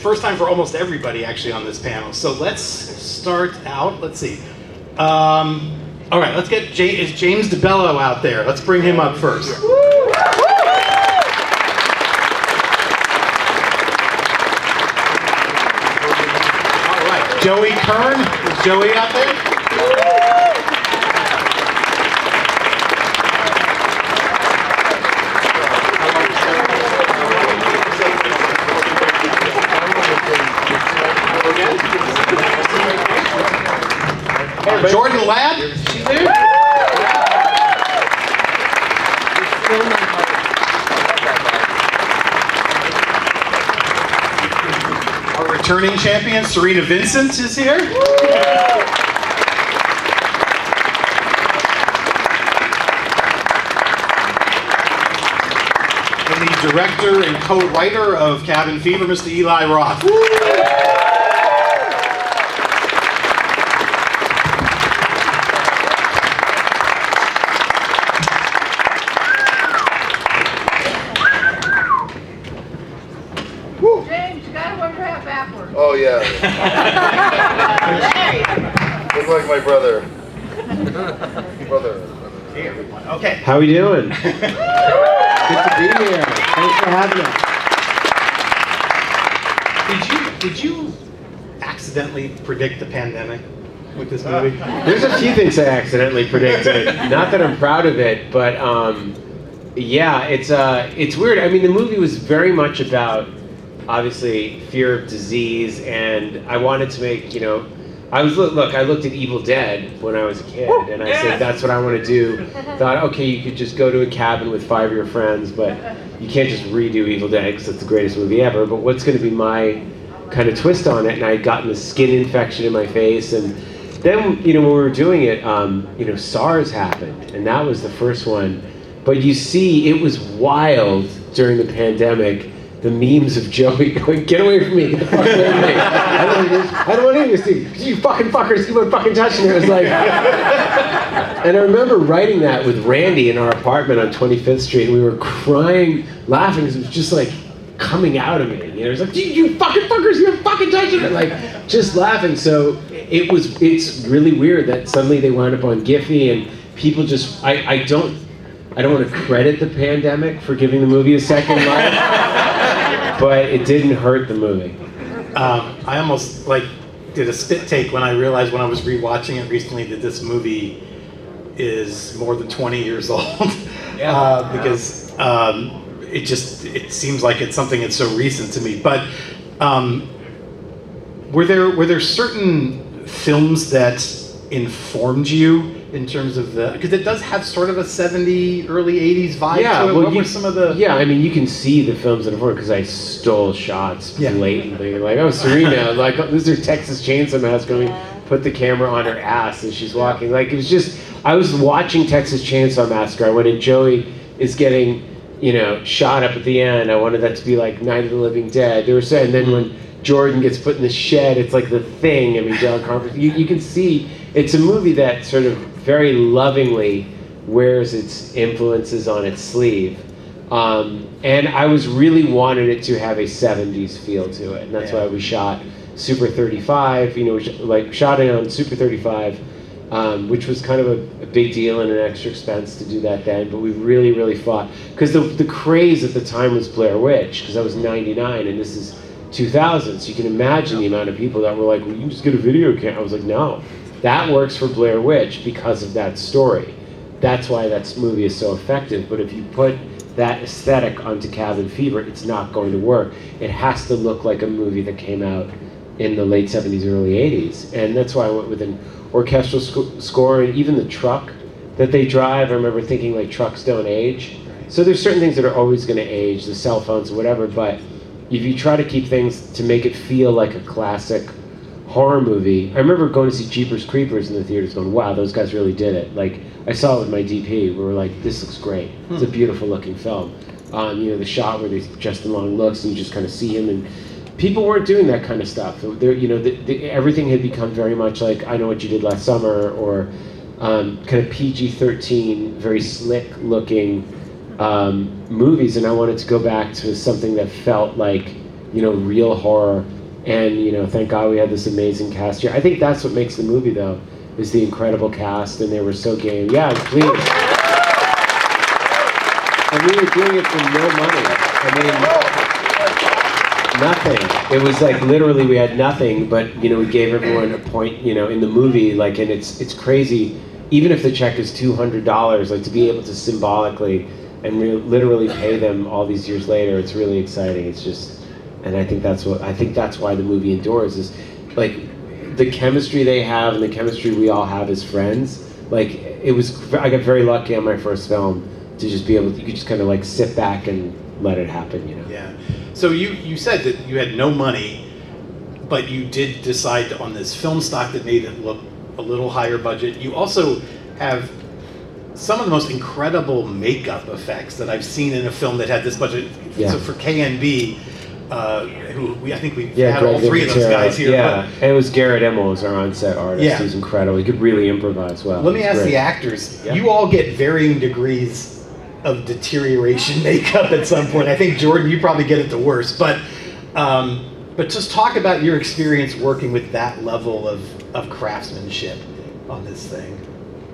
first time for almost everybody actually on this panel. So let's start out. Let's see. All right, let's get is James DeBello out there. Let's bring him up first. All right, Joey Kern. Is Joey out there? Jordan Ladd, she's there. Our returning champion, Serena Vincent, is here. And the director and co-writer of Cabin Fever, Mr. Eli Roth. Oh yeah. Look like my brother. Hey everyone. Okay. How we doing? Good to be here. Thanks for having us. Did you accidentally predict the pandemic with this movie? There's a few things I accidentally predicted. Not that I'm proud of it, but yeah, it's weird. I mean, the movie was very much about, obviously, fear of disease, and I wanted to make, I looked at Evil Dead when I was a kid, and I said, that's what I want to do. Thought, okay, you could just go to a cabin with 5 of your friends, but you can't just redo Evil Dead, because it's the greatest movie ever, but what's going to be my kind of twist on it? And I had gotten a skin infection in my face, and then, when we were doing it, SARS happened, and that was the first one. But you see, it was wild during the pandemic. The memes of Joey going, get away from me, get the fuck away from me. I don't want any of this, you fucking fuckers, keep on fucking touching me. It was like, and I remember writing that with Randy in our apartment on 25th Street, and we were crying, laughing, because it was just like coming out of me. It was like, you fucking fuckers, you're fucking touching me. Like, just laughing. So it's really weird that suddenly they wound up on Giphy, and people just, I don't want to credit the pandemic for giving the movie a second life. But it didn't hurt the movie. I almost did a spit take when I realized when I was rewatching it recently that this movie is more than 20 years old. Because it seems like it's something that's so recent to me. But were there certain films that informed you in terms of because it does have sort of a 70s, early 80s vibe to it. What were some of the... Yeah, I mean, you can see the films that informed because I stole shots blatantly. Like, oh, Serena, this is her Texas Chainsaw Massacre. I mean, put the camera on her ass as she's walking. Like, it was just, I was watching Texas Chainsaw Massacre. I wanted Joey is getting, shot up at the end. I wanted that to be like Night of the Living Dead. And then when Jordan gets put in the shed, it's like The Thing. I mean, John Carpenter. You can see it's a movie that sort of very lovingly wears its influences on its sleeve. And I was really wanted it to have a 70s feel to it. And that's why we shot Super 35, we shot it on Super 35, which was kind of a big deal and an extra expense to do that then. But we really, really fought. Because the craze at the time was Blair Witch, because I was 99 and this is 2000. So you can imagine the amount of people that were like, well, you can just get a video camera. I was like, no. That works for Blair Witch because of that story. That's why that movie is so effective. But if you put that aesthetic onto Cabin Fever, it's not going to work. It has to look like a movie that came out in the late 70s, early 80s. And that's why I went with an orchestral score, and even the truck that they drive, I remember thinking trucks don't age. So there's certain things that are always going to age, the cell phones or whatever, but if you try to keep things to make it feel like a classic horror movie. I remember going to see Jeepers Creepers in the theaters going, wow, those guys really did it. I saw it with my DP. We were like, this looks great. It's a beautiful looking film. The shot where they're dressed in long looks and you just kind of see him, and people weren't doing that kind of stuff. Everything had become very much like I Know What You Did Last Summer, or kind of PG-13, very slick looking movies, and I wanted to go back to something that felt like real horror. And, thank God we had this amazing cast here. I think that's what makes the movie, though, is the incredible cast, and they were so game. Yeah, please. And we were doing it for no money. Nothing. It was like literally we had nothing, but we gave everyone a point, in the movie, like, and it's crazy. Even if the check is $200, like to be able to symbolically and literally pay them all these years later, it's really exciting. It's just, and I think that's why the movie endures, is like the chemistry they have and the chemistry we all have as friends. Like I got very lucky on my first film to just be able to, you could just kind of like sit back and let it happen, Yeah. So you said that you had no money, but you did decide on this film stock that made it look a little higher budget. You also have some of the most incredible makeup effects that I've seen in a film that had this budget. Yeah. So for KNB, I think we've had all three of those guys here. Yeah, and it was Garrett Emmel was our on-set artist. Yeah. He was incredible. He could really improvise well. Let me ask the actors. Yeah. You all get varying degrees of deterioration makeup at some point. I think Jordan, you probably get it the worst. But just talk about your experience working with that level of craftsmanship on this thing.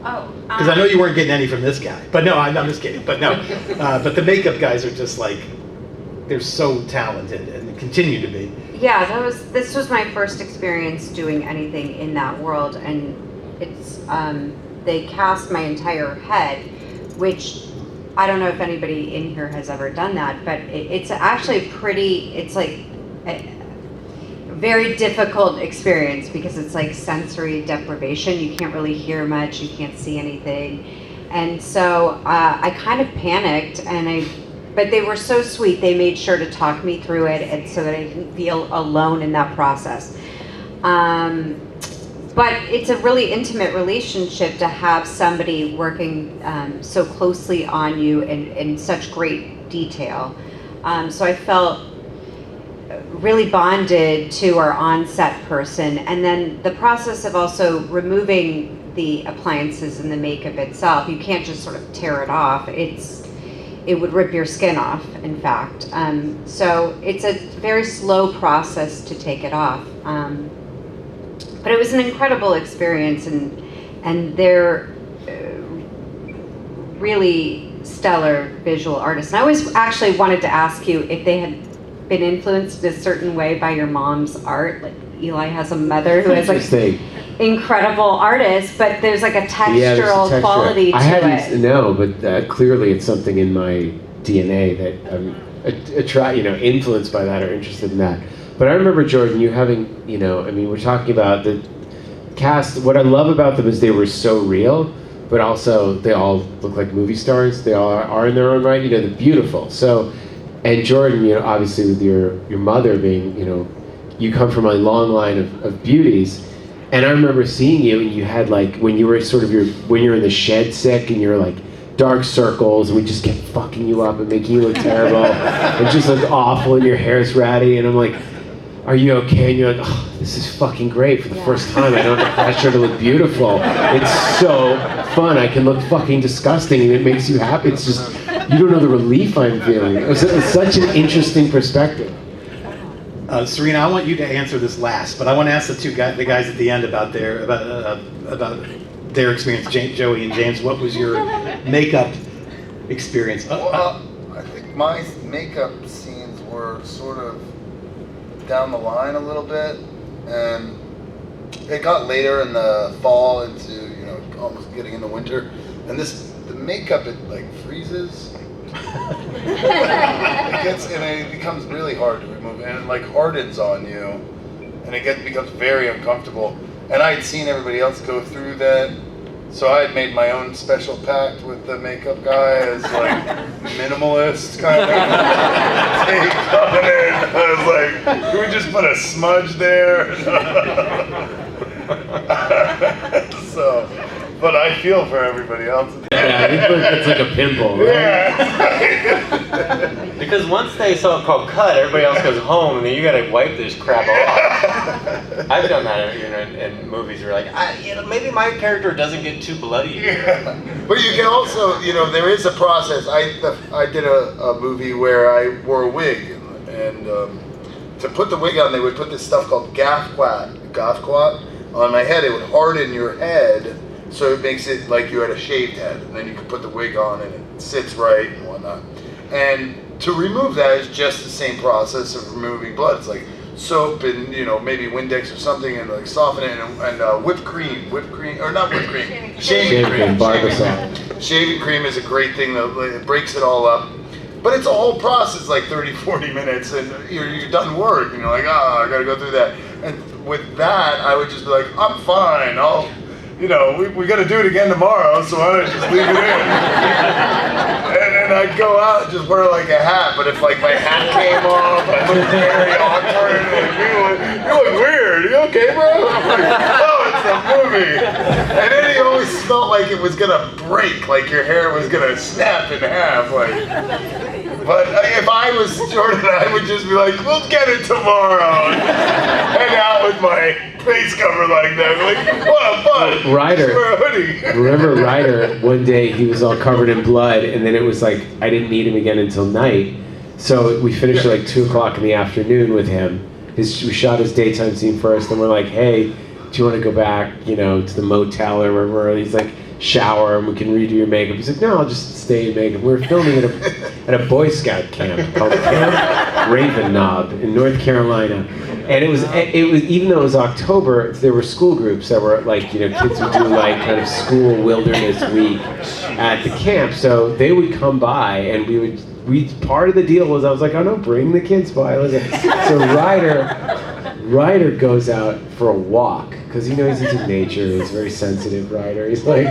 Oh. Because I know you weren't getting any from this guy. But no, I'm just kidding. But no, but the makeup guys are just like, they're so talented and continue to be. Yeah, this was my first experience doing anything in that world, and it's they cast my entire head, which I don't know if anybody in here has ever done that, but it's actually it's like a very difficult experience because it's like sensory deprivation. You can't really hear much, you can't see anything. And so I kind of panicked, but they were so sweet. They made sure to talk me through it, and so that I didn't feel alone in that process. But it's a really intimate relationship to have somebody working so closely on you in such great detail. So I felt really bonded to our on-set person. And then the process of also removing the appliances and the makeup itself, you can't just sort of tear it off. It would rip your skin off, in fact. So it's a very slow process to take it off. But it was an incredible experience, and they're really stellar visual artists. And I always actually wanted to ask you if they had been influenced a certain way by your mom's art. Like Eli has a mother who is like incredible artist, but there's like a textural quality to it. I hadn't know, but clearly it's something in my DNA that I'm influenced by that or interested in that. But I remember, Jordan, you having, we're talking about the cast. What I love about them is they were so real, but also they all look like movie stars. They all are in their own right. They're beautiful. So, and Jordan, obviously with your mother being, you come from a long line of beauties. And I remember seeing you, and you had like, when you were when you're in the shed sick, and you're like, dark circles, and we just kept fucking you up and making you look terrible, and just look awful, and your hair's ratty, and I'm like, are you okay? And you're like, oh, this is fucking great. For the first time, I don't have the pressure to look beautiful. It's so fun. I can look fucking disgusting, and it makes you happy. It's just, you don't know the relief I'm feeling. It was such an interesting perspective. Serena, I want you to answer this last, but I want to ask the guys at the end about their experience. Joey and James, what was your makeup experience? I think my makeup scenes were sort of down the line a little bit, and it got later in the fall into almost getting into winter, and the makeup, it like freezes. It becomes really hard to remove, and it like hardens on you, and it becomes very uncomfortable. And I had seen everybody else go through that, so I had made my own special pact with the makeup guy as like minimalist kind of take on it. I was like, can we just put a smudge there? So, but I feel for everybody else. Yeah, it's like a pimple, right? Yeah. Because once they saw it called cut, everybody else goes home, and then you gotta wipe this crap off. I've done that in movies where like, maybe my character doesn't get too bloody. Yeah. But you can also, there is a process. I did a movie where I wore a wig, and to put the wig on, they would put this stuff called Gafquat on my head. It would harden your head, so it makes it like you had a shaved head. And then you could put the wig on and it sits right and whatnot. And to remove that is just the same process of removing blood. It's like soap and, you know, maybe Windex or something, and like soften it, and whipped cream, or not whipped cream, shaving cream. Shaving cream is a great thing though. It breaks it all up. But it's a whole process, like 30, 40 minutes, and you're done work, and you're like, I gotta go through that. And with that, I would just be like, I'm fine, we gotta do it again tomorrow, so why don't I just leave it in? And then I'd go out and just wear like a hat, but if like my hat came off, I looked very awkward, and you look weird, you okay, bro? I'm like, oh, it's a movie. And then it always felt like it was gonna break, like your hair was gonna snap in half, like. But if I was Jordan, I would just be like, we'll get it tomorrow. And hang out with my face covered like that. Like, what fun. Ryder. Wear a hoodie. Remember Ryder, one day he was all covered in blood, and then it was like, I didn't meet him again until night. So we finished at like 2 o'clock in the afternoon with him. We shot his daytime scene first, and we're like, hey, do you want to go back, to the motel or wherever? He's like, shower and we can redo your makeup. He's like, no, I'll just stay in makeup. We were filming at a Boy Scout camp called Camp Raven Knob in North Carolina. And it was even though it was October, there were school groups that were like, kids would do like kind of school wilderness week at the camp. So they would come by and part of the deal was I was like, oh no, bring the kids by. So Ryder goes out for a walk because he's into nature. He's very sensitive, Ryder. He's like,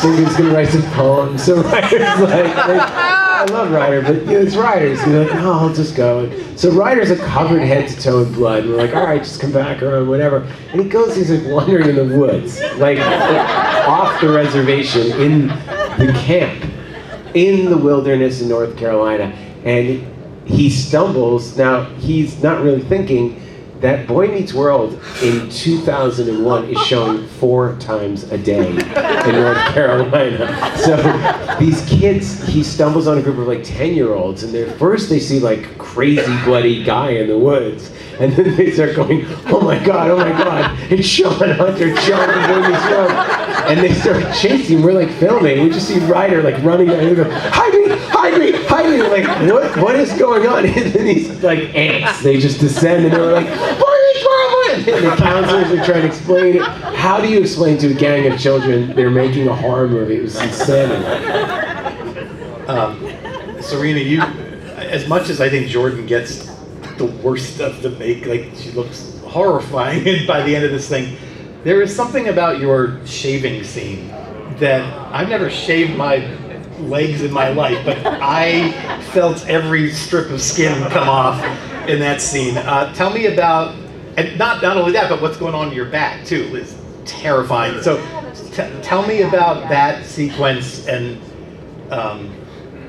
thinking he's gonna write some poems. So Ryder's like I love Ryder, but it's Ryder. He's gonna be like, no, I'll just go. So Ryder's like covered head to toe in blood. We're like, all right, just come back around, whatever. And he goes, he's like wandering in the woods, like off the reservation in the camp, in the wilderness in North Carolina, and he stumbles. Now he's not really thinking that Boy Meets World in 2001 is shown 4 times a day in North Carolina. So these kids, he stumbles on a group of like 10-year-olds, and first they see like crazy bloody guy in the woods, and then they start going, oh my God, it's Sean Hunter, Sean from Boy Meets World. And they start chasing, we're like filming, we just see Ryder like running down, and they go, hide me, like what is going on? And then these like ants, they just descend, and they're like, and the counselors are trying to explain it. How do you explain to a gang of children they're making a horror movie? It was insanity. Serena, you, as much as I think Jordan gets the worst stuff to make, like she looks horrifying by the end of this thing, there is something about your shaving scene that I've never shaved my legs in my life, but I felt every strip of skin come off in that scene. Tell me about, and not only that, but what's going on in your back too is terrifying. So tell me about that sequence, and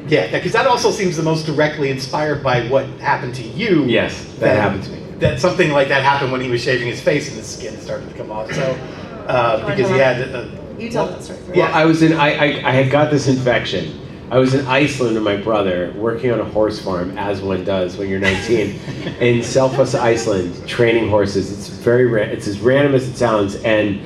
because that also seems the most directly inspired by what happened to you. Yes, that happened to me. That something like that happened when he was shaving his face and the skin started to come off. So because he had you tell that story. Well, I had got this infection. I was in Iceland with my brother, working on a horse farm, as one does when you're 19, in Selfoss, Iceland, training horses. It's it's as random as it sounds, and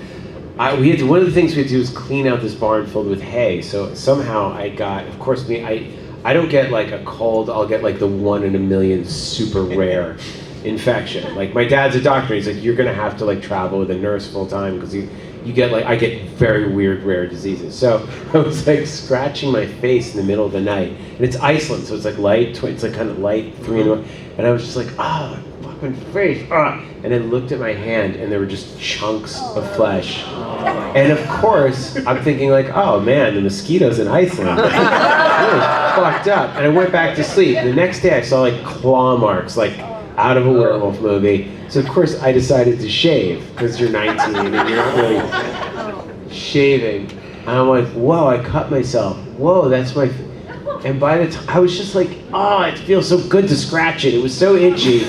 one of the things we had to do was clean out this barn filled with hay. So somehow I got, of course, I don't get like a cold. I'll get like the 1 in a million super rare infection. Like my dad's a doctor. He's like, you're gonna have to like travel with a nurse full time because you get like, I get very weird rare diseases. So I was like scratching my face in the middle of the night, and it's Iceland, so it's like light. It's like kind of light 3 in the morning, and I was just like, my fucking face. And then looked at my hand, and there were just chunks of flesh. And of course, I'm thinking like, oh man, the mosquitoes in Iceland. Really fucked up. And I went back to sleep. The next day I saw like claw marks, like out of a werewolf movie. So of course I decided to shave, because you're 19 and you're not really shaving. And I'm like, whoa, I cut myself. Whoa, that's my... And by the time, I was just like, it feels so good to scratch it. It was so itchy.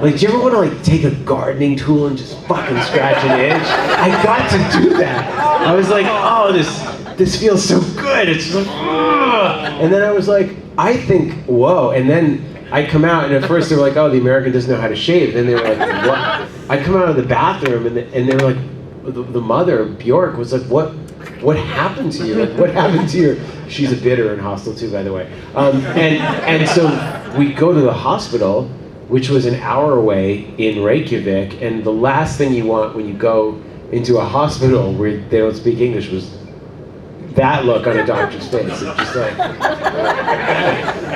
Like, do you ever want to like take a gardening tool and just fucking scratch an itch? I got to do that. I was like, this feels so good. It's just like, and then I was like, I think, whoa. And then I come out, and at first they were like, oh, the American doesn't know how to shave. Then they were like, what? I come out of the bathroom, and they were like, the mother, Bjork, was like, what happened to you? Like, what happened to your... She's a bitter and hostile too, by the way. And so we go to the hospital, which was an hour away in Reykjavik, and the last thing you want when you go into a hospital where they don't speak English was that look on a doctor's face. It's just like...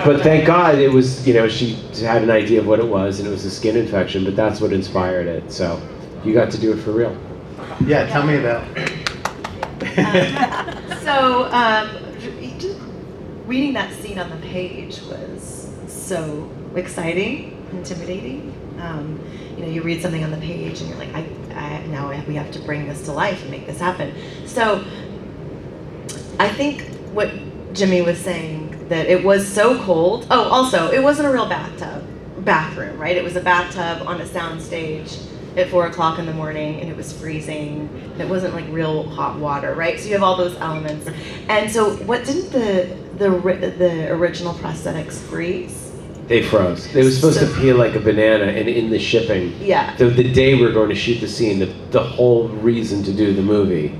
But thank God it was, she had an idea of what it was, and it was a skin infection, but that's what inspired it. So you got to do it for real. Yeah, tell me about So, just reading that scene on the page was so exciting, intimidating. You read something on the page and you're like, we have to bring this to life and make this happen. So, I think what Jimmy was saying, that it was so cold. Oh, also, it wasn't a real bathroom, right? It was a bathtub on a sound stage at 4 o'clock in the morning, and it was freezing. It wasn't like real hot water, right? So you have all those elements. And so, what didn't the original prosthetics freeze? They froze. They were supposed to peel like a banana, and in the shipping, the day we were going to shoot the scene, the whole reason to do the movie,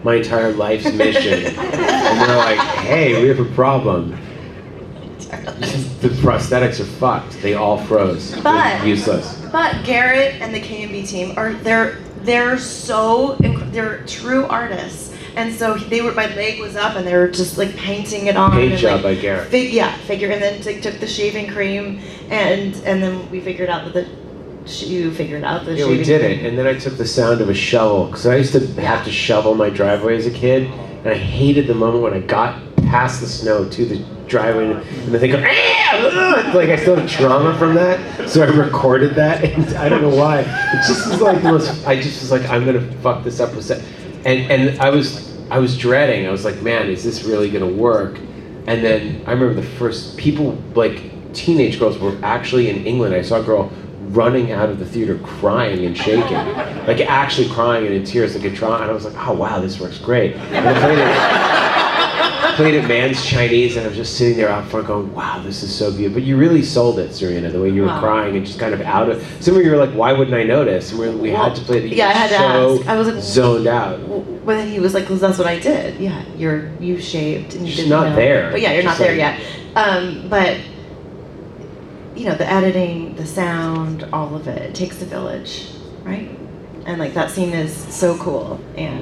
my entire life's mission, and they're like, hey, we have a problem. The prosthetics are fucked. They all froze. They're useless. But Garrett and the K&B team they're true artists, and so my leg was up, and they were just like painting it on. Paint job by Garrett. And then they took the shaving cream, and then we figured out that you figured out the shaving we did cream. it, and then I took the sound of a shovel, because I used to have to shovel my driveway as a kid, and I hated the moment when I got past the snow to the driveway, and the thing goes, like I still have trauma from that, so I recorded that, and I don't know why. It just was like I just was like, I'm gonna fuck this up with set. And I was dreading. I was like, man, is this really gonna work? And then I remember the first people, like teenage girls, were actually in England. I saw a girl running out of the theater crying and shaking, like actually crying and in tears, like a trauma. And I was like, oh wow, this works great. And I played it Man's Chinese, and I was just sitting there out front going, wow, this is so beautiful. But you really sold it, Serena, the way you were crying and just kind of out of... Somewhere you were like, why wouldn't I notice? And we had to play it. I had to ask. I was like, zoned out. Well, then he was like, well, that's what I did. Yeah, you shaved. And you didn't not know. There. But yeah, you're just not there yet. But, the editing, the sound, all of it takes a village, right? And like that scene is so cool,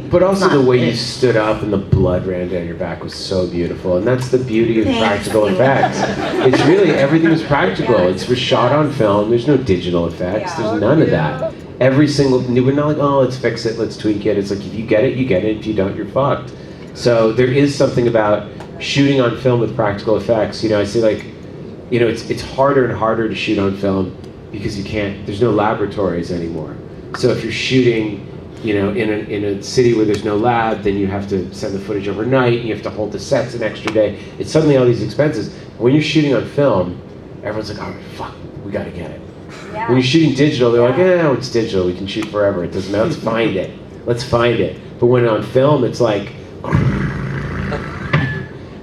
but also the way you stood up and the blood ran down your back was so beautiful, and that's the beauty of practical effects. It's really everything is practical. It was shot on film. There's no digital effects. There's none of that. Every single we're not like, oh, let's fix it, let's tweak it. It's like if you get it, you get it. If you don't, you're fucked. So there is something about shooting on film with practical effects. I say like, it's harder and harder to shoot on film because you can't. There's no laboratories anymore. So if you're shooting, in a city where there's no lab, then you have to send the footage overnight, and you have to hold the sets an extra day. It's suddenly all these expenses. When you're shooting on film, everyone's like, oh, fuck, we gotta get it. Yeah. When you're shooting digital, they're like, it's digital, we can shoot forever. It doesn't matter, let's find it. But when on film, it's like,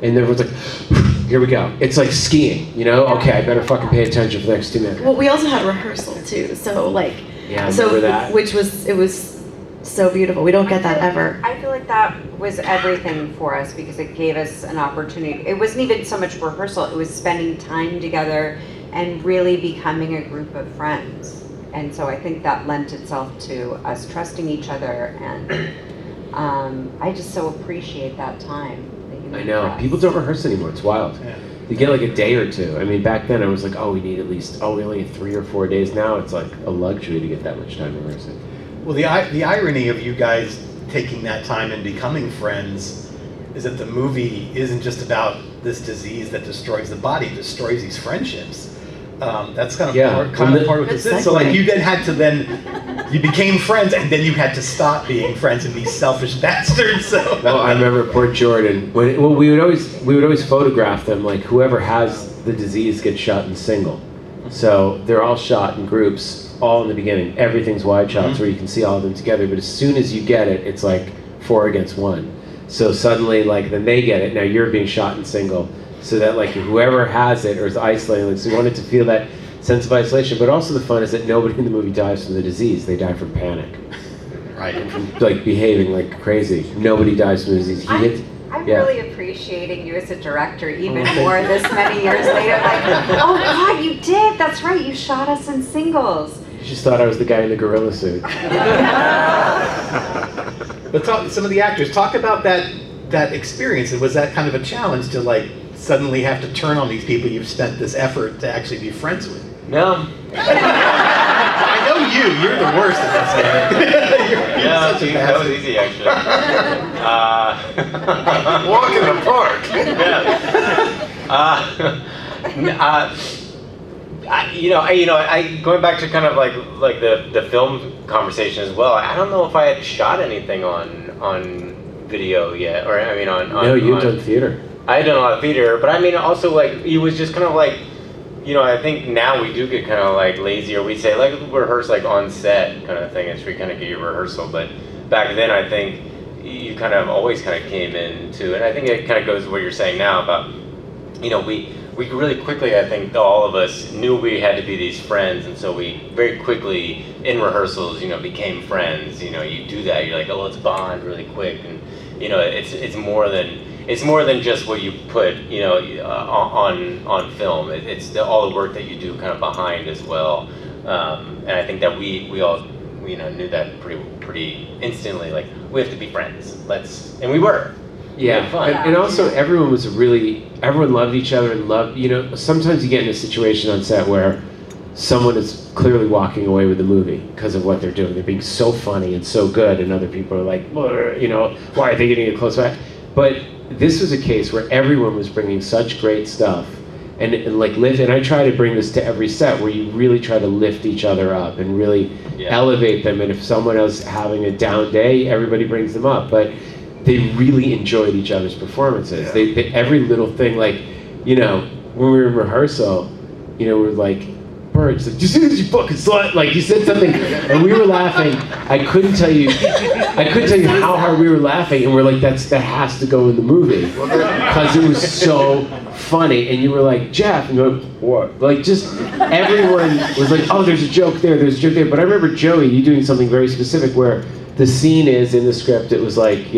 and everyone's like, here we go. It's like skiing, Okay, I better fucking pay attention for the next 2 minutes. Well, we also had rehearsal too, so like, yeah, I remember that. It was so beautiful. We don't get that ever. I feel like that was everything for us because it gave us an opportunity. It wasn't even so much rehearsal, it was spending time together and really becoming a group of friends. And so I think that lent itself to us trusting each other, and I just so appreciate that time that you I know. People don't rehearse anymore. It's wild. Yeah. You get like a day or two. I mean, back then I was like, we need at least, we only have 3 or 4 days. Now it's like a luxury to get that much time rehearsing. Well, the irony of you guys taking that time and becoming friends is that the movie isn't just about this disease that destroys the body, it destroys these friendships. That's kind of part of what this is. So like you you became friends, and then you had to stop being friends and be selfish bastards. So. Well, I remember poor Jordan. We would always photograph them. Like whoever has the disease gets shot in single. So they're all shot in groups, all in the beginning. Everything's wide shots where you can see all of them together. But as soon as you get it, it's like 4 against 1. So suddenly, then they get it. Now you're being shot in single. so that like whoever has it or is isolating, like, so we wanted to feel that sense of isolation. But also the fun is that nobody in the movie dies from the disease; they die from panic, Right. and from like behaving like crazy. Nobody dies from the disease. I'm really appreciating you as a director even more this many years later. Like, oh God, you did. That's right. You shot us in singles. You just thought I was the guy in the gorilla suit. But some of the actors, talk about that experience. And was that kind of a challenge to like suddenly have to turn on these people you've spent this effort to actually be friends with? No. I know you're the worst at this game. Yeah, that was easy actually. Walk in the park. Going back to kind of like the film conversation as well. I don't know if I had shot anything on video yet, or I mean on. No, you've done theater. I had done a lot of theater, but I mean also like it was just kind of like, I think now we do get kind of like lazy, or we say like rehearse like on set kind of thing. It's where you kind of get your rehearsal, but back then I think you kind of always kind of came into, and I think it kind of goes to what you're saying now about, we really quickly, I think all of us knew we had to be these friends, and so we very quickly in rehearsals, became friends. You do that, you're like, oh, let's bond really quick, and it's more than just what you put on film. It's all the work that you do kind of behind as well, and I think that we all knew that pretty instantly. Like, we have to be friends. And we were. Yeah, and also everyone loved each other and loved, sometimes you get in a situation on set where someone is clearly walking away with the movie because of what they're doing. They're being so funny and so good, and other people are like, why are they getting a close back? But this was a case where everyone was bringing such great stuff, and like lift. And I try to bring this to every set where you really try to lift each other up and really elevate them. And if someone else is having a down day, everybody brings them up. But they really enjoyed each other's performances. Yeah. They every little thing, like, when we were in rehearsal, we're like, Birds, like, you see this, you fucking slut? Like, you said something, and we were laughing. I couldn't tell you how hard we were laughing, and we're like, that has to go in the movie, because it was so funny. And you were like, Jeff, and you're like, what? Like, just everyone was like, oh, there's a joke there, But I remember Joey, you doing something very specific where the scene is in the script. It was like,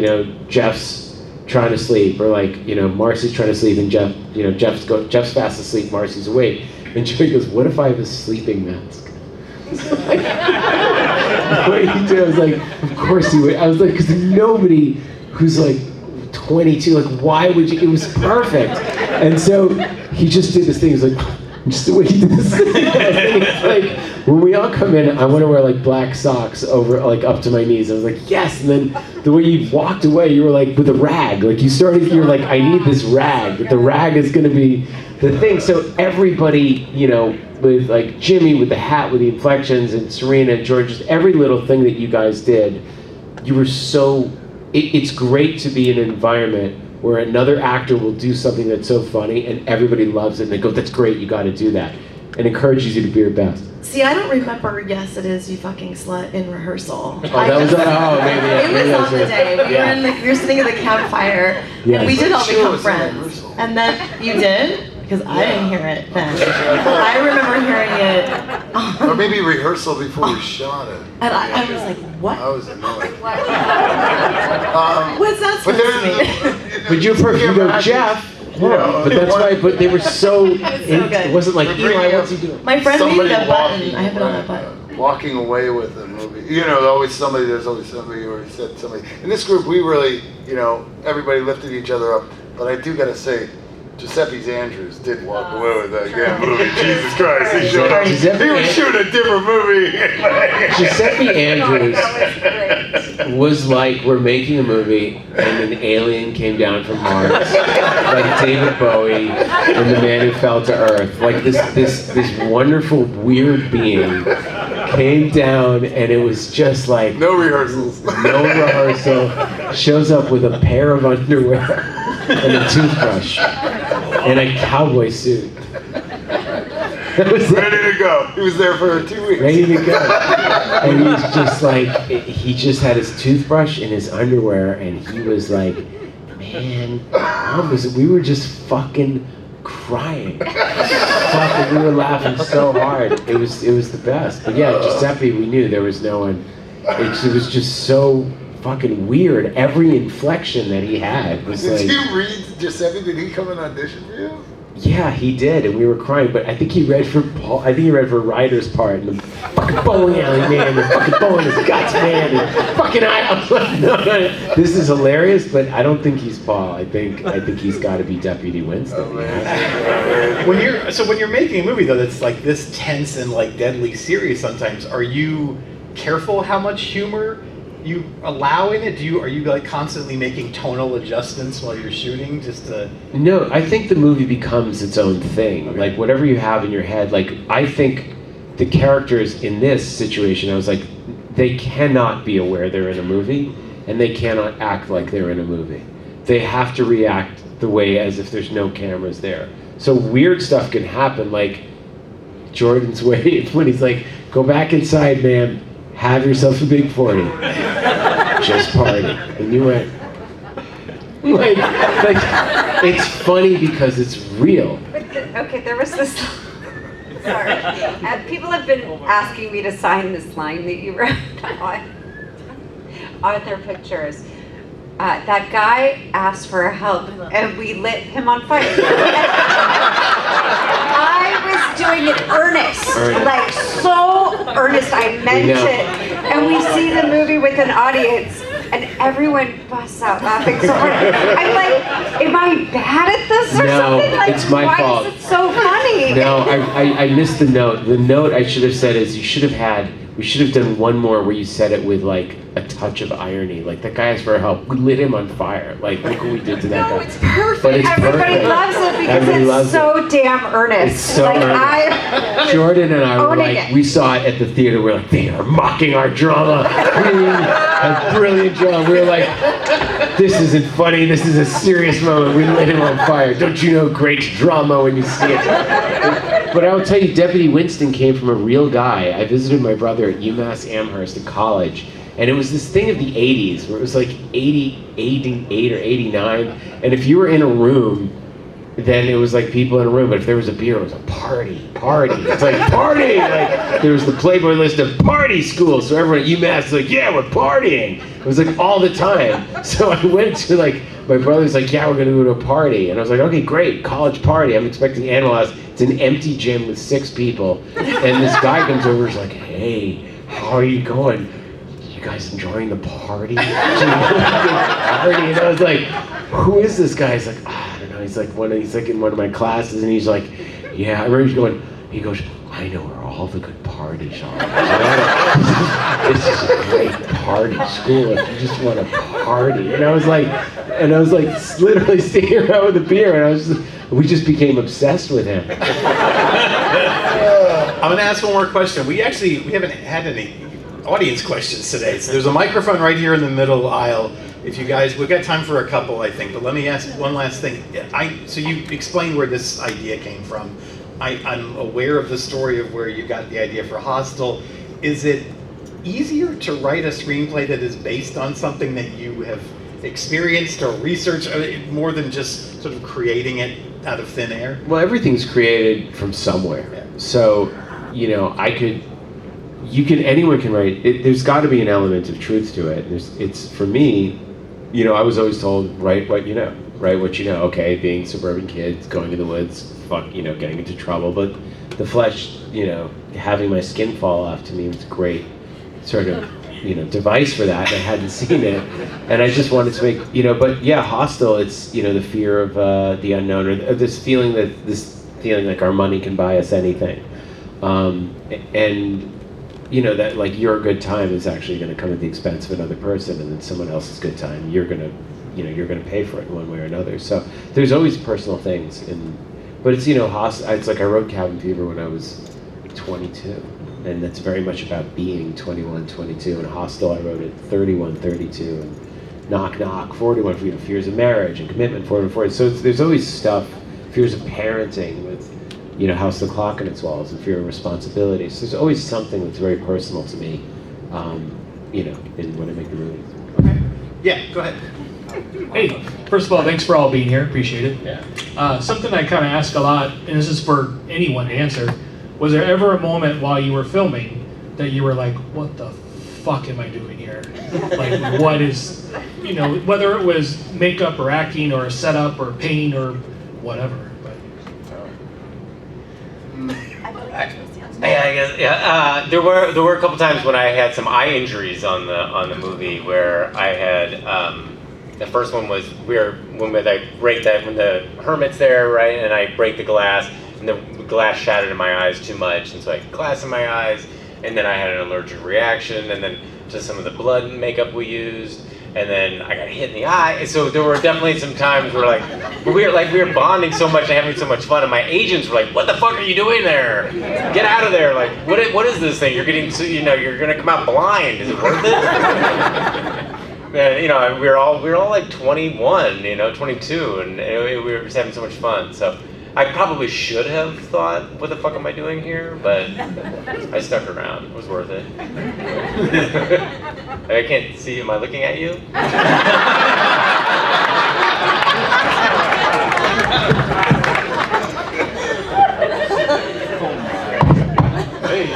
Jeff's trying to sleep, or like, Marcy's trying to sleep, and Jeff's fast asleep, Marcy's awake. And Joey goes, what if I have a sleeping mask? What do you do? I was like, of course he would. I was like, because nobody who's like 22, like, why would you? It was perfect. And so he just did this thing. He's like, just the way he did this thing. It's like, when we all come in, I want to wear like black socks over, like up to my knees. I was like, yes. And then the way you walked away, you were like with a rag. Like you're like, I need this rag. But the rag is going to be the thing. So everybody, with like Jimmy with the hat with the inflections, and Serena and George, just every little thing that you guys did, you were so. It's great to be in an environment where another actor will do something that's so funny and everybody loves it, and they go, that's great, you got to do that, and encourages you to be your best. See, I don't remember Yes It Is, You Fucking Slut in rehearsal. Maybe. It was on the day. We were sitting at the campfire, and we did all become friends. And then, you did? Because I didn't hear it then. I remember hearing it. Or maybe rehearsal before we shot it. And I was like, what? I was annoyed. What's that supposed to mean? But you're perfect. You go, Jeff. But that's why. But they were so. It wasn't like, Eli, what's he doing? My friend made that button. Walking I have it on that button. Walking away with a movie. There's always somebody who said somebody. In this group, we really, everybody lifted each other up. But I do got to say, Giuseppe Andrews did walk away with that movie. Jesus Christ, he showed up. He was shooting a different movie. Giuseppe Andrews was like, we're making a movie, and an alien came down from Mars, like David Bowie and the Man Who Fell to Earth. Like this wonderful weird being came down, and it was just like no rehearsals. No rehearsal. Shows up with a pair of underwear and a toothbrush and a cowboy suit. That was ready to go. He was there for 2 weeks. Ready to go. And he was just like, he just had his toothbrush and his underwear, and he was like, man, we were just fucking crying. We were laughing so hard. It was the best. But yeah, Giuseppe, we knew there was no one. It was just so fucking weird. Every inflection that he had was Did like. you read Giuseppe? Did he come and audition for you? Yeah, he did, and we were crying. But I think he read for Paul. I think he read for Ryder's part, and the fucking bowling alley man, the fucking bowling his guts man, and fucking I was like, no. This is hilarious, but I don't think he's Paul. I think he's got to be Deputy Winston. Oh, man. When you're making a movie though that's like this tense and like deadly serious sometimes, are you careful how much humor you allow in it? Are you like constantly making tonal adjustments while you're shooting just to? No, I think the movie becomes its own thing. Okay. Like whatever you have in your head. Like I think the characters in this situation, I was like, they cannot be aware they're in a movie, and they cannot act like they're in a movie. They have to react the way as if there's no cameras there. So weird stuff can happen, like Jordan's way when he's like, "Go back inside, man. Have yourself a big 40. Just party." And you went, like, it's funny because it's real. Okay, there was this. Sorry. People have been asking me to sign this line that you wrote on their pictures. That guy asked for help, and we lit him on fire. I was doing it earnest, like so earnest. I meant it. And we see the movie with an audience, and everyone busts out laughing so hard. I'm like, am I bad at this or something? Like, it's my fault. Why is it so funny? No, I missed the note. The note I should have said is we should have done one more where you said it with like a touch of irony. Like, that guy asked for help. We lit him on fire. Like, look what we did to that guy. No, it's perfect. But it's Everybody perfect. loves it because Everybody loves it's so damn earnest. It's so like, earnest. Jordan and I were owning like, it. we saw it at the theater. We're like, they are mocking our drama. A brilliant drama. We were like, this isn't funny. This is a serious moment. We lit him on fire. Don't you know great drama when you see it? But I will tell you, Deputy Winston came from a real guy. I visited my brother at UMass Amherst in college, and it was this thing of the 80s where it was like 88 or 89, and if you were in a room, then it was like people in a room, but if there was a beer, it was a party. It's like, party! Like, there was the Playboy list of party schools, so everyone at UMass was like, yeah, we're partying! It was like all the time. So I went to like, my brother's like, yeah, we're gonna go to a party. And I was like, okay, great, college party. I'm expecting analyze. It's an empty gym with 6 people. And this guy comes over, he's like, hey, how are you going? You guys enjoying the party? And I was like, who is this guy? He's like, I don't know. He's like in one of my classes, and he's like, yeah. I remember he goes, I know where all the good parties are. This is a great party school if you just want to party. And I was like literally sitting around with a beer, and we just became obsessed with him. I'm gonna ask one more question. We haven't had any audience questions today. So there's a microphone right here in the middle aisle. If you guys, we've got time for a couple, I think. But let me ask one last thing. So you explained where this idea came from. I'm aware of the story of where you got the idea for Hostel. Is it easier to write a screenplay that is based on something that you have experienced or researched, more than just sort of creating it out of thin air? Well, everything's created from somewhere. Yeah. So, anyone can write. There's got to be an element of truth to it. It's for me, I was always told, write what you know. Write what you know. Okay, being suburban kids, going in the woods, getting into trouble. But the flesh, having my skin fall off to me was a great sort of, device for that. And I hadn't seen it, and I just wanted to make, But yeah, Hostel. It's the fear of the unknown, or this feeling like our money can buy us anything, and that like your good time is actually going to come at the expense of another person, and then someone else's good time you're going to pay for it in one way or another. So there's always personal things, but it's it's like I wrote Cabin Fever when I was 22, and that's very much about being 21, 22. And Hostel I wrote at 31, 32, and Knock Knock 41, fears of marriage and commitment 41, 40. So there's always stuff, fears of parenting with House the Clock on its walls, and fear of responsibility. So there's always something that's very personal to me, when I make the movies. Okay. Yeah, go ahead. Hey, first of all, thanks for all being here. Appreciate it. Yeah. Something I kind of ask a lot, and this is for anyone to answer, was there ever a moment while you were filming that you were like, what the fuck am I doing here? Like, what is, you know, whether it was makeup or acting or a setup or paint or whatever. But. Yeah, I guess. Yeah, there were a couple times when I had some eye injuries on the movie where I had. The first one was when I break that when the hermit's there, right, and I break the glass, and the glass shattered in my eyes too much, and so I had glass in my eyes, and then I had an allergic reaction, and then to some of the blood and makeup we used, and then I got hit in the eye. And so there were definitely some times where we were bonding so much and having so much fun, and my agents were like, "What the fuck are you doing there? Get out of there! Like, what is this thing? You're getting, you're gonna come out blind. Is it worth it?" And, we were all like 21, 22, and we were just having so much fun. So I probably should have thought, what the fuck am I doing here? But I stuck around. It was worth it. I can't see. Am I looking at you? Hey,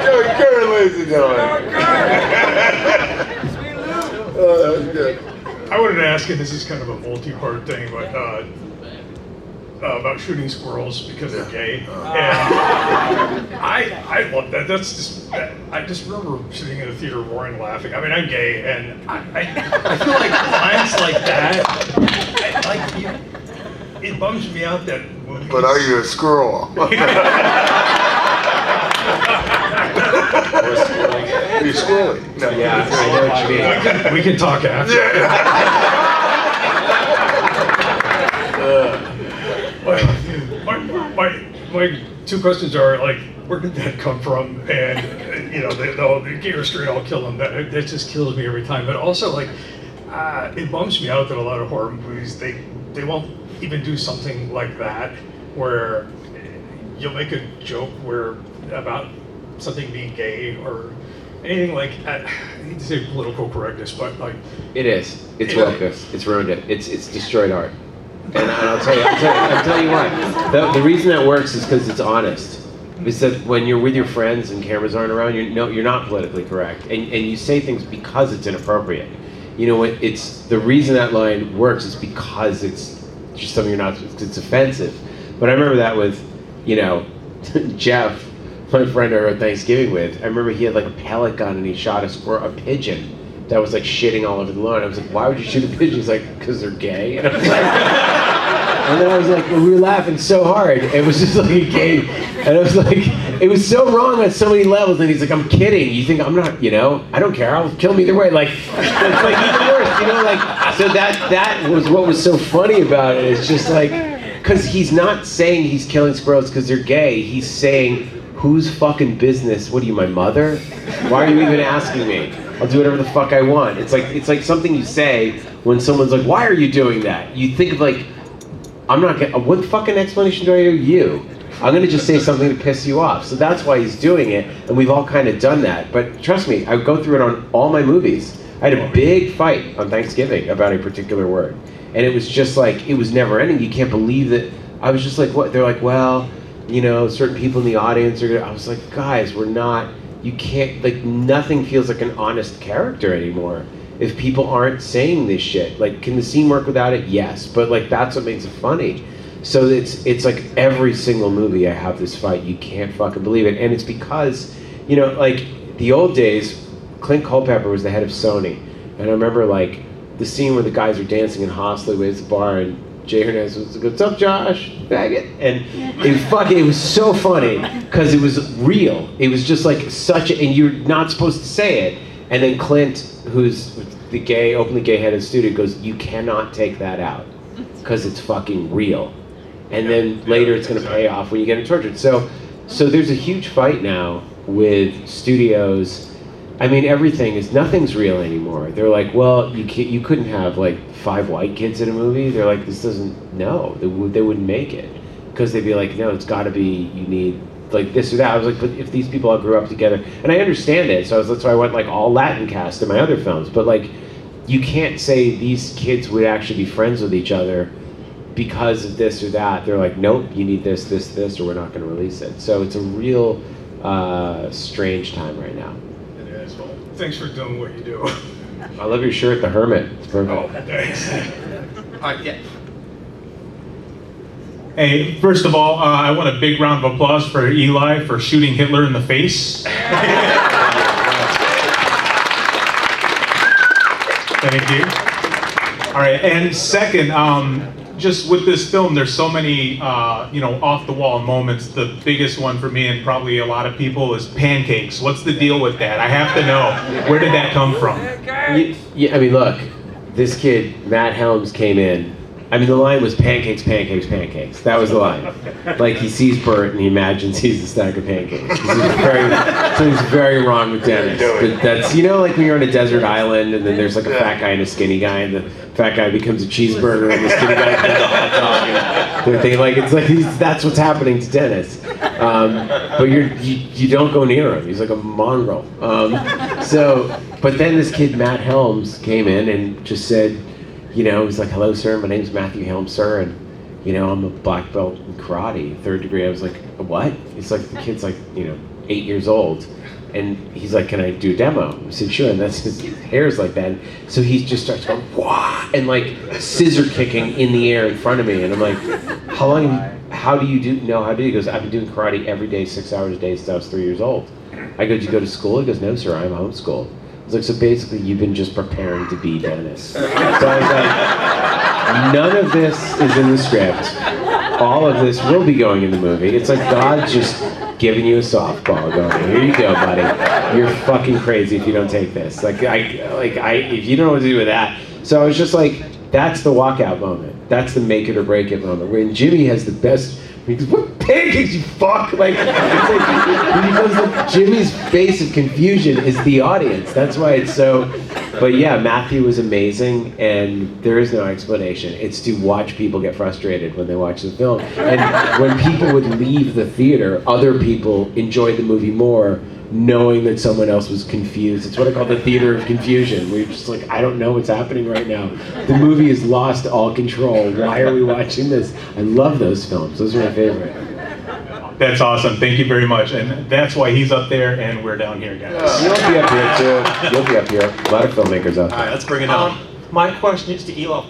Joey Curran, ladies and gentlemen. That's good. I wanted to ask you, this is kind of a multi-part thing, but about shooting squirrels because they're gay. And I love that. That's just, I just remember sitting in a theater roaring laughing. I mean, I'm gay, and I feel like lines like that, it bums me out that movies. But are you a squirrel? Are you squirrely? No. Yeah, I know what you mean. We can talk after. My two questions are, like, where did that come from? And, the gay or straight, I'll kill them. That just kills me every time. But also, like, it bums me out that a lot of horror movies, they won't even do something like that, where you'll make a joke about something being gay or anything like, I hate to say political correctness, but like... It is. It's wokeness. It's ruined it. It's destroyed art. And I'll tell you why. The reason that works is because it's honest. It's that when you're with your friends and cameras aren't around, you're not politically correct, and you say things because it's inappropriate. You know what? It's the reason that line works is because it's just something you're not. It's offensive. But I remember that with, Jeff, my friend I wrote Thanksgiving with. I remember he had like a pellet gun and he shot a pigeon that was like shitting all over the lawn. I was like, why would you shoot a pigeon? He's like, because they're gay. And I was like, and then I was like, well, we were laughing so hard. It was just like a game. And I was like, it was so wrong on so many levels. And he's like, I'm kidding. You think I'm not, I don't care. I'll kill him either way. Like, it's like even worse, so that was what was so funny about it. It's just like, because he's not saying he's killing squirrels because they're gay. He's saying, whose fucking business? What are you, my mother? Why are you even asking me? I'll do whatever the fuck I want. It's like something you say when someone's like, why are you doing that? You think of like, what fucking explanation do I owe you? I'm gonna just say something to piss you off. So that's why he's doing it, and we've all kind of done that. But trust me, I go through it on all my movies. I had a big fight on Thanksgiving about a particular word. And it was just like, it was never ending. You can't believe that. I was just like, what? They're like, well, certain people in the audience are gonna, I was like, guys, you can't, like, nothing feels like an honest character anymore if people aren't saying this shit. Like, can the scene work without it? Yes, but like, that's what makes it funny. So it's like every single movie I have this fight. You can't fucking believe it. And it's because, like, the old days, Clint Culpepper was the head of Sony. And I remember, like, the scene where the guys are dancing in Hostley at the bar, and Jay Hernandez was like, what's up, Josh? Faggot. And it was so funny because it was real. It was just like and you're not supposed to say it. And then Clint, who's the openly gay head of the studio, goes, you cannot take that out because it's fucking real. And then later it's going to pay off when you get tortured. So there's a huge fight now with studios. I mean, nothing's real anymore. They're like, well, you couldn't have like 5 white kids in a movie. They're like, they wouldn't make it. Because they'd be like, no, it's gotta be, you need like this or that. I was like, but if these people all grew up together, and I understand it, so that's why I went like all Latin cast in my other films, but like, you can't say these kids would actually be friends with each other because of this or that. They're like, nope, you need this, this, this, or we're not going to release it. So it's a real strange time right now. It is. Well, thanks for doing what you do. I love your shirt, The Hermit. It's perfect. Oh, thanks. Yeah. Hey, first of all, I want a big round of applause for Eli for shooting Hitler in the face. Thank you. All right, and second, just with this film, there's so many, off-the-wall moments. The biggest one for me and probably a lot of people is pancakes. What's the deal with that? I have to know. Where did that come from? Yeah, I mean, look, this kid, Matt Helms, came in. I mean, the line was pancakes, pancakes, pancakes. That was the line. Like, he sees Bert and he imagines he's a stack of pancakes. Something's very wrong with Dennis. But that's, like when you're on a desert island and then there's like a fat guy and a skinny guy, and the fat guy becomes a cheeseburger and the skinny guy becomes a hot dog. And they're thinking, like, it's like that's what's happening to Dennis. But you don't go near him. He's like a mongrel. But then this kid, Matt Helms, came in and just said, he's like, hello, sir, my name's Matthew Helms, sir, and, I'm a black belt in karate, 3rd degree. I was like, what? He's like, the kid's like, 8 years old. And he's like, can I do a demo? I said, sure, and that's his hair's like that. And so he just starts going, wah, and like scissor kicking in the air in front of me. And I'm like, how do you know how to do it? He goes, I've been doing karate every day, 6 hours a day since I was 3 years old. I go, did you go to school? He goes, no, sir, I'm homeschooled. I was like, so basically you've been just preparing to be Dennis. So I was like, none of this is in the script. All of this will be going in the movie. It's like God just giving you a softball going, here you go, buddy. You're fucking crazy if you don't take this. If you don't know what to do with that. So I was just like, that's the walkout moment. That's the make it or break it moment. When Jimmy has the best, he goes, what pancakes, you fuck? Because Jimmy's face of confusion is the audience. That's why it's so. But yeah, Matthew was amazing, and there is no explanation. It's to watch people get frustrated when they watch the film. And when people would leave the theater, other people enjoyed the movie more, knowing that someone else was confused. It's what I call the theater of confusion. We're just like, I don't know what's happening right now. The movie has lost all control. Why are we watching this? I love those films. Those are my favorite. That's awesome. Thank you very much. And that's why he's up there and we're down here, guys. You'll be up here too. You'll be up here. A lot of filmmakers up there. All right, let's bring it on. My question is to Eli.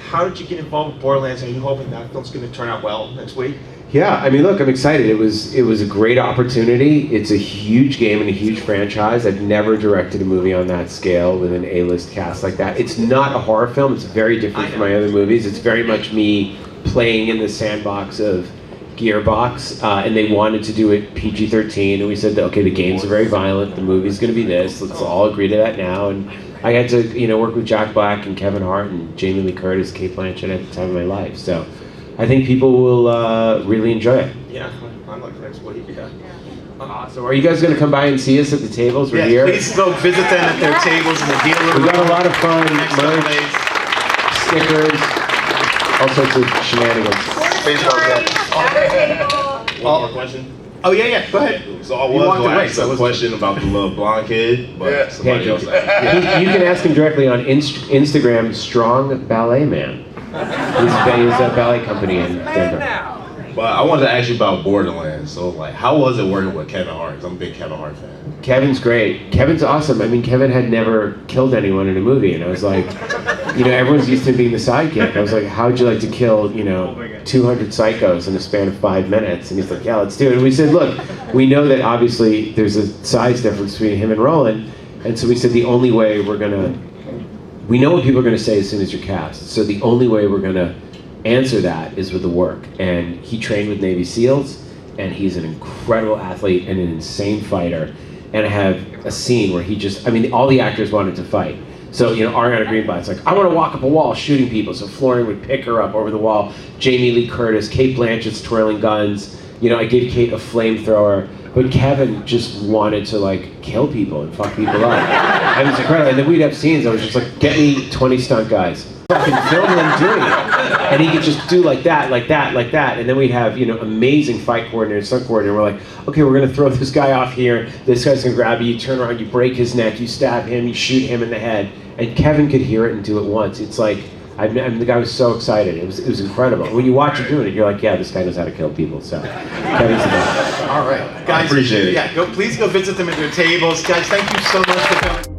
How did you get involved with Borderlands? Are you hoping that film's going to turn out well next week? Yeah, I mean, look, I'm excited. It was a great opportunity. It's a huge game and a huge franchise. I've never directed a movie on that scale with an A-list cast like that. It's not a horror film. It's very different from my other movies. It's very much me playing in the sandbox of Gearbox, and they wanted to do it PG-13, and we said, okay, the games are very violent. The movie's going to be this. Let's all agree to that now. And I had to, work with Jack Black and Kevin Hart and Jamie Lee Curtis, Kate Blanchett at the time of my life. So I think people will really enjoy it. Yeah, I'm like next week. Yeah. So are you guys going to come by and see us at the tables? We're here. Please go visit them at their tables in the dealer room. We got a lot of fun, merch, stickers, all sorts of shenanigans. Baseball cap. One more question. Oh yeah, go ahead. So I was going to ask a question about the little blonde kid, but somebody else asked. You can ask him directly on Instagram, Strong Ballet Man. He's a ballet company in Denver. But I wanted to ask you about Borderlands. So, how was it working with Kevin Hart? 'Cause I'm a big Kevin Hart fan. Kevin's great. Kevin's awesome. I mean, Kevin had never killed anyone in a movie, and I was like, everyone's used to him being the sidekick. I was like, how would you like to kill, 200 psychos in a span of 5 minutes? And he's like, yeah, let's do it. And we said, look, we know that obviously there's a size difference between him and Roland, and so we said the only way we know what people are going to say as soon as you're cast, so the only way we're going to answer that is with the work. And he trained with Navy SEALs, and he's an incredible athlete and an insane fighter. And I have a scene where all the actors wanted to fight. So, Ariana Greenblatt's like, I want to walk up a wall shooting people. So Florian would pick her up over the wall. Jamie Lee Curtis, Kate Blanchett's twirling guns. I gave Kate a flamethrower. But Kevin just wanted to kill people and fuck people up. And it was incredible. And then we'd have scenes, I was just like, get me 20 stunt guys. Fucking film them doing it. And he could just do like that. And then we'd have, amazing fight coordinator, stunt coordinator. We're like, okay, we're gonna throw this guy off here. This guy's gonna grab you turn around, you break his neck, you stab him, you shoot him in the head. and Kevin could hear it and do it once. It's like, the guy was so excited. It was incredible. When you watch him doing it, you're like, yeah, this guy knows how to kill people. So, Kevin's the best. All right, guys. I appreciate it. Yeah, please go visit them at their tables. Guys, thank you so much for coming.